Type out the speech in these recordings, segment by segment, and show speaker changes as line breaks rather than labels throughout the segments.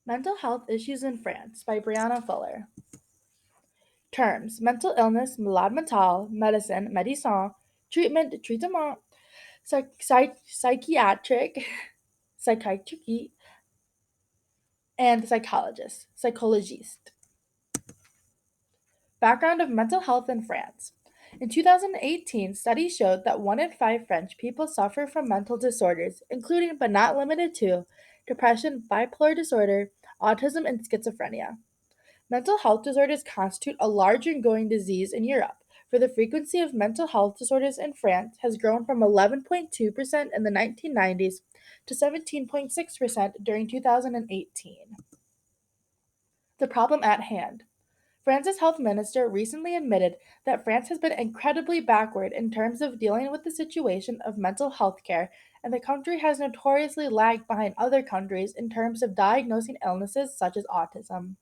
Mental Health Issues in France by Brianna Fuller. Terms: mental illness, malade mental, medicine, médecin, treatment, traitement, psychiatric, psychiatry, and psychologist, psychologiste. Background of mental health in France. In 2018, studies showed that 1 in 5 French people suffer from mental disorders, including but not limited to depression, bipolar disorder, autism, and schizophrenia. Mental health disorders constitute a large and growing disease in Europe, for the frequency of mental health disorders in France has grown from 11.2% in the 1990s to 17.6% during 2018. The problem at hand. France's health minister recently admitted that France has been incredibly backward in terms of dealing with the situation of mental health care, and the country has notoriously lagged behind other countries in terms of diagnosing illnesses such as autism.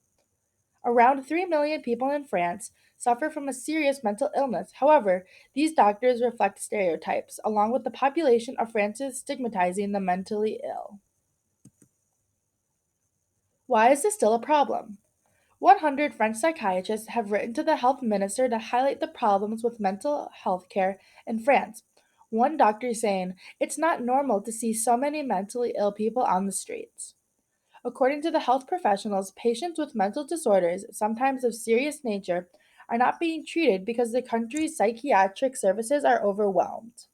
Around 3 million people in France suffer from a serious mental illness. However, these doctors reflect stereotypes, along with the population of France stigmatizing the mentally ill. Why is this still a problem? 100 French psychiatrists have written to the health minister to highlight the problems with mental health care in France. One doctor saying, "It's not normal to see so many mentally ill people on the streets." According to the health professionals, patients with mental disorders, sometimes of serious nature, are not being treated because the country's psychiatric services are overwhelmed.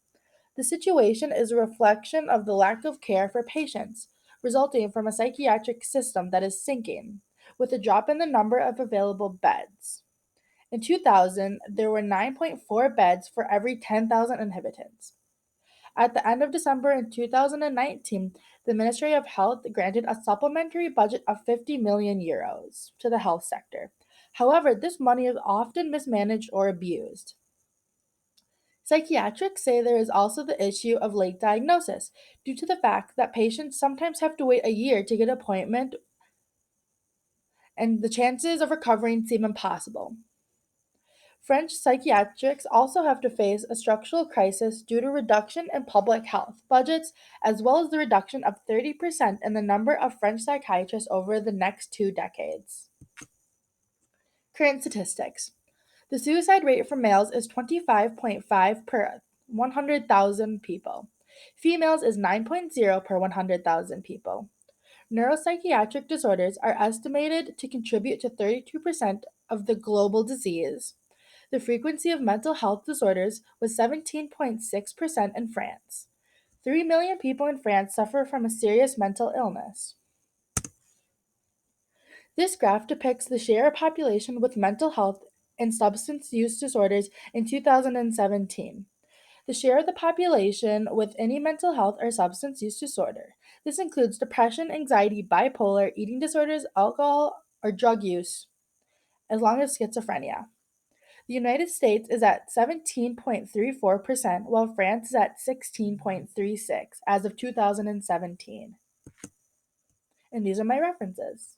The situation is a reflection of the lack of care for patients, resulting from a psychiatric system that is sinking, with a drop in the number of available beds. In 2000, there were 9.4 beds for every 10,000 inhabitants. At the end of December in 2019, the Ministry of Health granted a supplementary budget of 50 million euros to the health sector. However, this money is often mismanaged or abused. Psychiatrists say there is also the issue of late diagnosis, due to the fact that patients sometimes have to wait a year to get an appointment and the chances of recovering seem impossible. French psychiatrists also have to face a structural crisis due to reduction in public health budgets, as well as the reduction of 30% in the number of French psychiatrists over the next 2 decades. Current statistics. The suicide rate for males is 25.5 per 100,000 people. Females is 9.0 per 100,000 people. Neuropsychiatric disorders are estimated to contribute to 32% of the global disease. The frequency of mental health disorders was 17.6% in France. 3 million people in France suffer from a serious mental illness. This graph depicts the share of population with mental health and substance use disorders in 2017. The share of the population with any mental health or substance use disorder. This includes depression, anxiety, bipolar, eating disorders, alcohol or drug use, as long as schizophrenia. The United States is at 17.34%, while France is at 16.36 as of 2017. And these are my references.